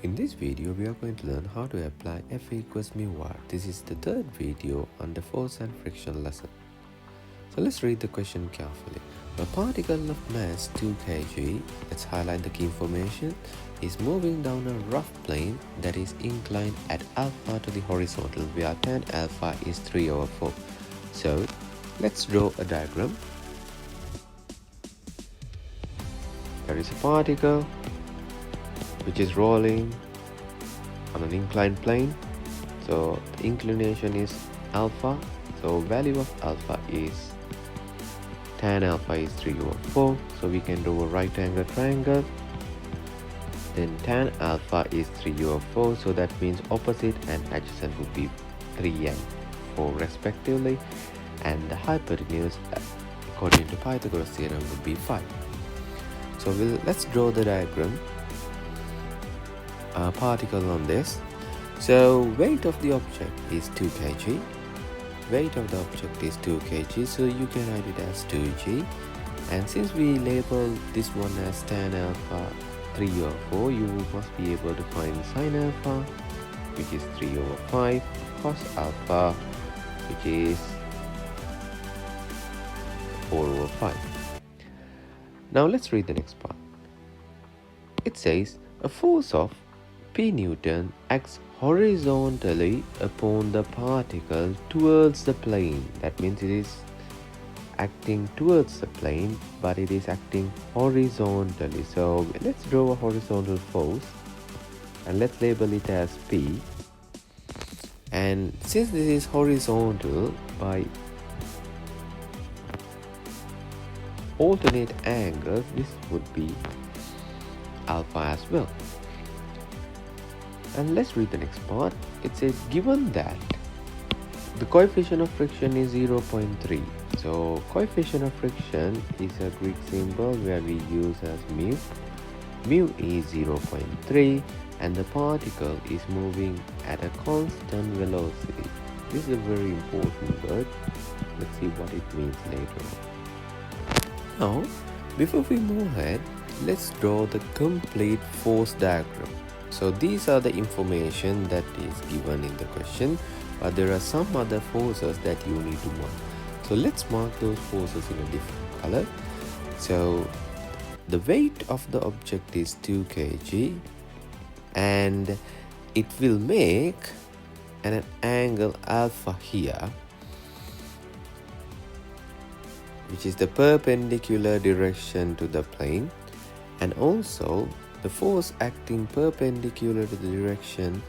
In this video, we are going to learn how to apply F equals mu r. This is the third video on the force and friction lesson. So let's read the question carefully. A particle of mass 2 kg, let's highlight the key information, is moving down a rough plane that is inclined at alpha to the horizontal where tan alpha is 3/4. So let's draw a diagram. There is a particle which is rolling on an inclined plane. So the inclination is alpha. So value of alpha is tan alpha is 3/4. So we can draw a right angle triangle. Then tan alpha is 3/4. So that means opposite and adjacent would be 3 and 4 respectively. And the hypotenuse according to Pythagoras theorem would be 5. So let's draw the diagram. Particle on this. So weight of the object is 2 kg. Weight of the object is 2 kg. So you can write it as 2g. And since we label this one as tan alpha 3/4, you must be able to find sin alpha, which is 3/5, cos alpha, which is 4/5. Now let's read the next part. It says a force of P Newton acts horizontally upon the particle towards the plane. That means it is acting towards the plane, but it is acting horizontally. So let's draw a horizontal force and let's label it as P. And since this is horizontal, by alternate angles, this would be alpha as well. And let's read the next part. It says given that the coefficient of friction is 0.3. So coefficient of friction is a Greek symbol where we use as mu. Mu is 0.3 and the particle is moving at a constant velocity. This is a very important word. Let's see what it means later on. Now, before we move ahead, let's draw the complete force diagram. So these are the information that is given in the question, but there are some other forces that you need to mark. So let's mark those forces in a different color. So the weight of the object is 2 kg and it will make an angle alpha here, which is the perpendicular direction to the plane, and also the force acting perpendicular to the direction,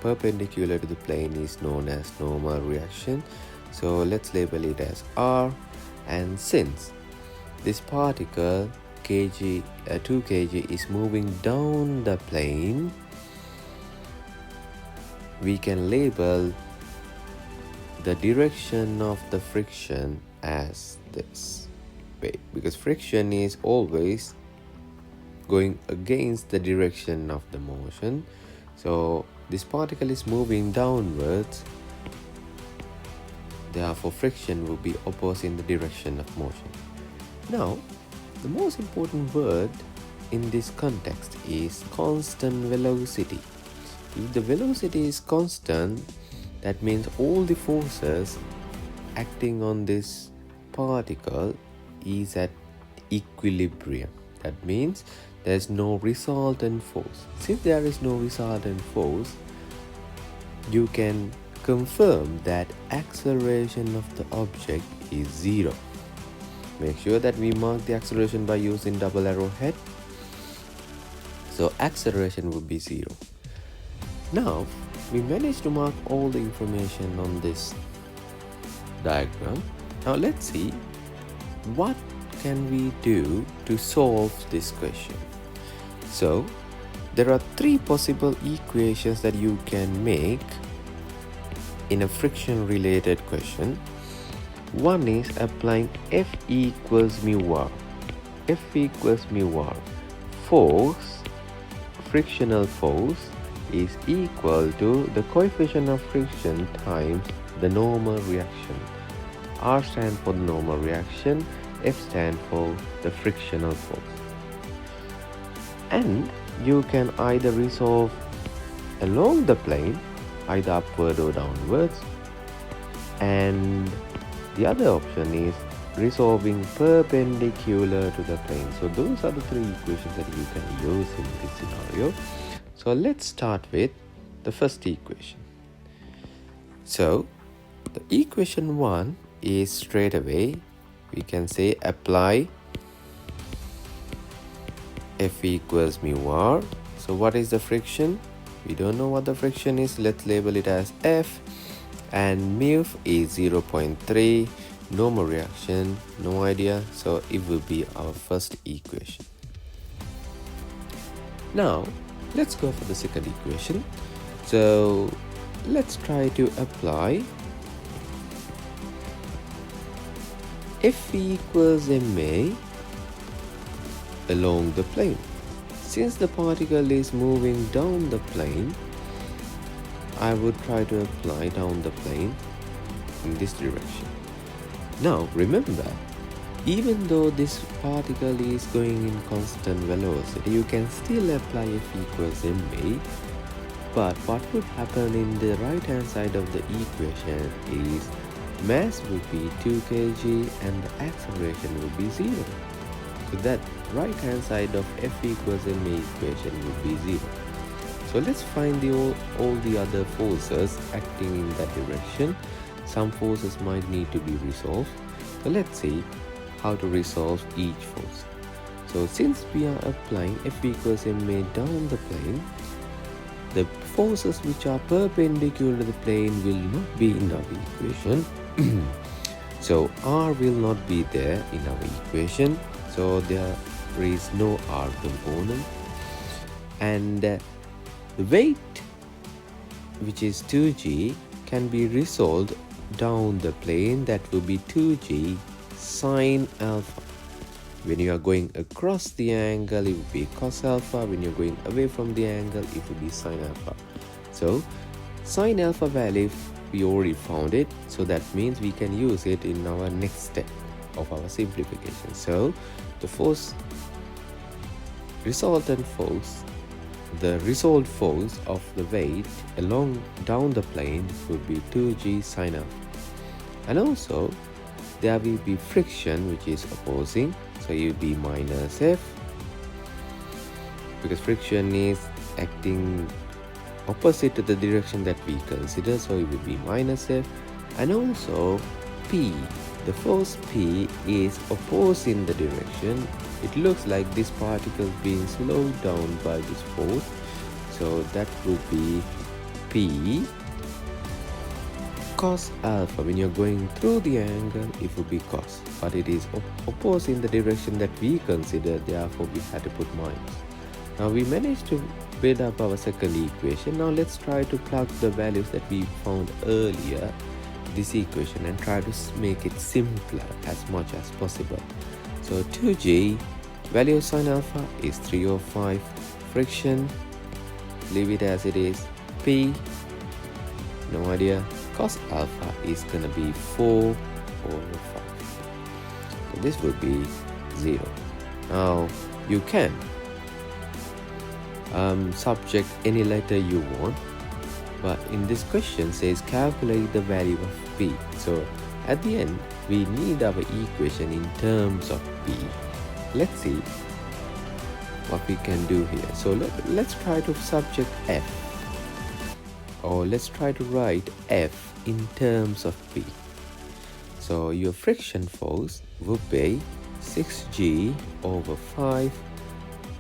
perpendicular to the plane, is known as normal reaction. So let's label it as R. And since this particle 2 kg is moving down the plane, we can label the direction of the friction as this way, because friction is always going against the direction of the motion. So this particle is moving downwards, therefore friction will be opposite in the direction of motion. Now the most important word in this context is constant velocity. If the velocity is constant, that means all the forces acting on this particle is at equilibrium. That means there is no resultant force. Since there is no resultant force, you can confirm that acceleration of the object is 0. Make sure that we mark the acceleration by using double arrowhead. So acceleration would be 0. Now we managed to mark all the information on this diagram. Now let's see what can we do to solve this question. So there are 3 possible equations that you can make in a friction related question. One is applying F equals mu r. F equals mu r. Force, frictional force, is equal to the coefficient of friction times the normal reaction. R stands for the normal reaction, F stands for the frictional force. And you can either resolve along the plane, either upward or downwards. And the other option is resolving perpendicular to the plane. So those are the three equations that you can use in this scenario. So let's start with the first equation. So the equation 1 is straight away, we can say apply F equals mu r. So what is the friction? We don't know what the friction is. Let's label it as F. And mu is 0.3. No more reaction, no idea. So it will be our first equation. Now let's go for the second equation. So let's try to apply F equals ma along the plane. Since the particle is moving down the plane, I would try to apply down the plane in this direction. Now remember, even though this particle is going in constant velocity, you can still apply F equals ma. But what would happen in the right hand side of the equation is mass would be 2 kg and the acceleration would be 0. So that right hand side of F equals ma equation would be 0. So let's find all the other forces acting in that direction. Some forces might need to be resolved. So let's see how to resolve each force. So since we are applying F equals ma down the plane, the forces which are perpendicular to the plane will not be in our equation. So R will not be there in our equation. So there is no R component. And the weight, which is 2g, can be resolved down the plane. That will be 2g sine alpha. When you are going across the angle, it will be cos alpha. When you're going away from the angle, it will be sine alpha. So sine alpha value, we already found it. So that means we can use it in our next step of our simplification. So the force, resultant force, the resolved force of the weight along down the plane would be 2g sine alpha. And also there will be friction, which is opposing. So it will be minus F, because friction is acting opposite to the direction that we consider. So it will be minus F. And also P, the force P is opposing the direction. It looks like this particle being slowed down by this force. So that would be P cos alpha. When you're going through the angle, it would be cos, but it is opposed in the direction that we consider, therefore we had to put minus. Now we managed to build up our second equation. Now let's try to plug the values that we found earlier this equation and try to make it simpler as much as possible. So 2g, value of sine alpha is 305, friction, leave it as it is, P, no idea, cos alpha is gonna be 4/5. So this would be 0. Now you can subject any letter you want, but in this question says calculate the value of P. So at the end we need our equation in terms of P. Let's see what we can do here. So let's try to subject F, or let's try to write F in terms of P. So your friction force would be 6g over 5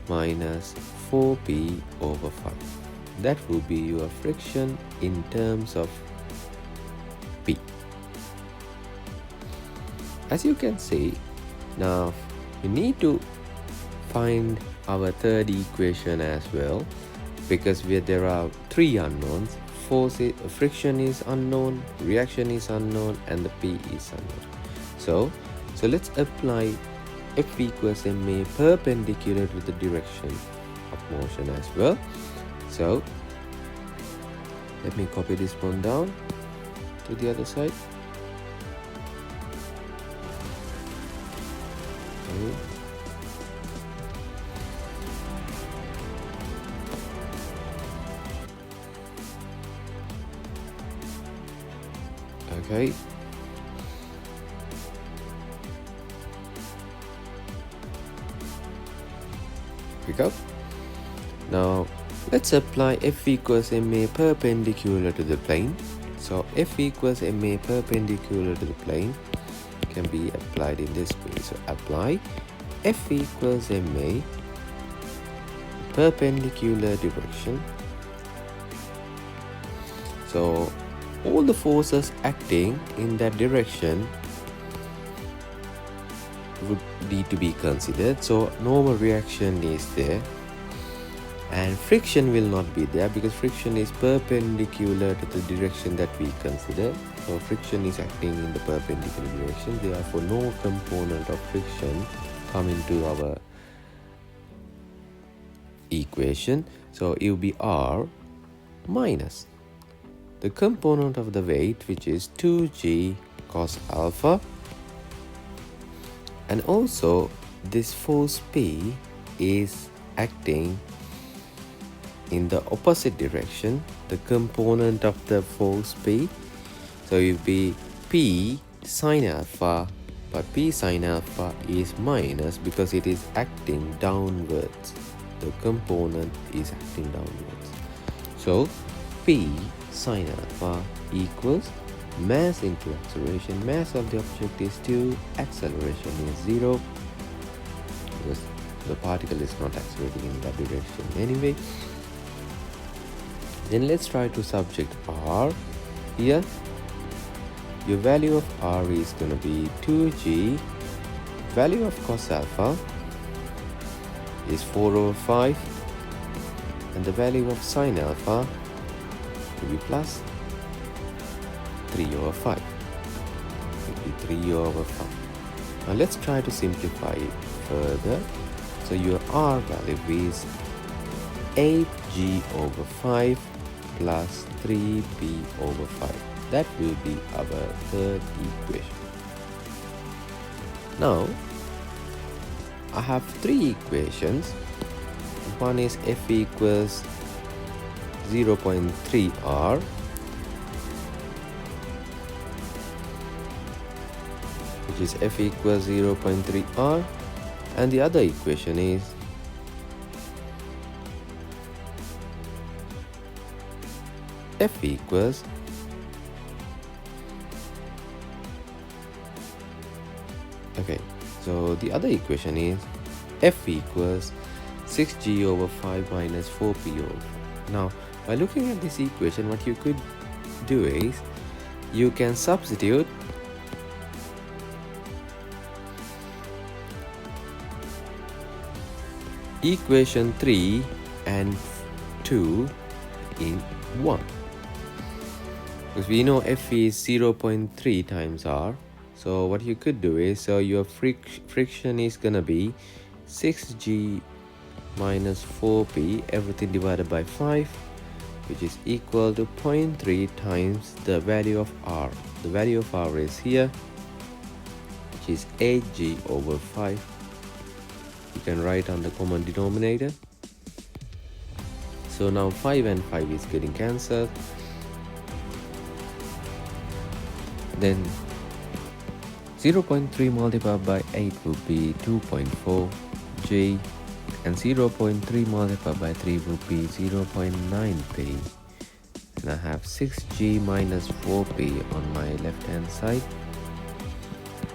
minus 4p over 5. That will be your friction in terms of P. As you can see, now we need to find our third equation as well, because there are three unknowns. Friction is unknown, reaction is unknown, and the P is unknown. So let's apply F equals ma perpendicular to the direction of motion as well. So let me copy this one down to the other side. Okay. Okay. Pick up. Now let's apply F equals ma perpendicular to the plane. So F equals ma perpendicular to the plane can be applied in this way. So apply F equals ma perpendicular direction. So all the forces acting in that direction would need to be considered. So normal reaction is there, and friction will not be there because friction is perpendicular to the direction that we consider. So friction is acting in the perpendicular direction, therefore no component of friction come into our equation. So it will be R minus the component of the weight, which is 2g cos alpha, and also this force P is acting in the opposite direction, the component of the force P. So it will be P sine alpha, but P sine alpha is minus because it is acting downwards. The component is acting downwards. So P sine alpha equals mass into acceleration. Mass of the object is 2, acceleration is 0 because the particle is not accelerating in that direction anyway. Then let's try to subject R here. Your value of R is going to be 2g. Value of cos alpha is 4/5, and the value of sine alpha will be plus 3/5. It will be 3/5. Now let's try to simplify it further. So your R value is 8g/5 plus 3b/5. That will be our third equation. Now I have three equations. One is F equals 0.3 R, which is F equals 0.3 R, and the other equation is F equals so the other equation is F equals 6g/5 minus 4p/5. Now by looking at this equation, what you could do is you can substitute equation 3 and 2 in 1, because we know F is 0.3 times R. So what you could do is, so your friction is gonna be 6g minus 4p, everything divided by 5, which is equal to 0.3 times the value of R. The value of R is here, which is 8g/5. You can write on the common denominator. So now 5 and 5 is getting cancelled. Then 0.3 multiplied by 8 would be 2.4 g, and 0.3 multiplied by 3 would be 0.9 p, and I have 6g minus 4p on my left hand side,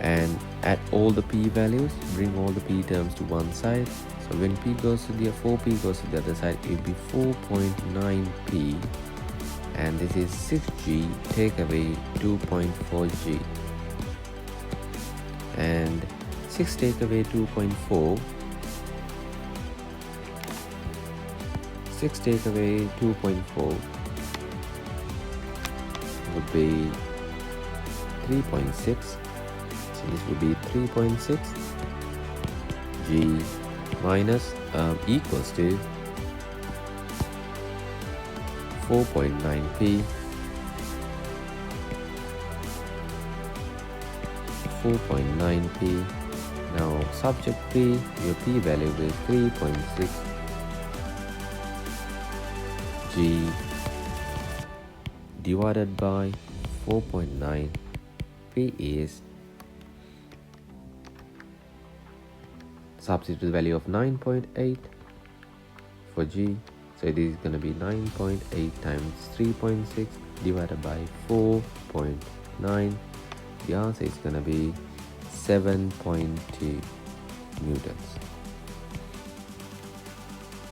and add all the p values, bring all the p terms to one side. So when p goes to the 4p goes to the other side, it will be 4.9p, and this is 6g take away 2.4g, and 6 take away 2.4, 6 take away 2.4 would be 3.6. So this would be 3.6 g minus equals to 4.9p, 4.9p. Now subject p, your p value is 3.6 g divided by 4.9. P is substitute the value of 9.8 for G. So it is going to be 9.8 times 3.6 divided by 4.9. The answer is going to be 7.2 newtons.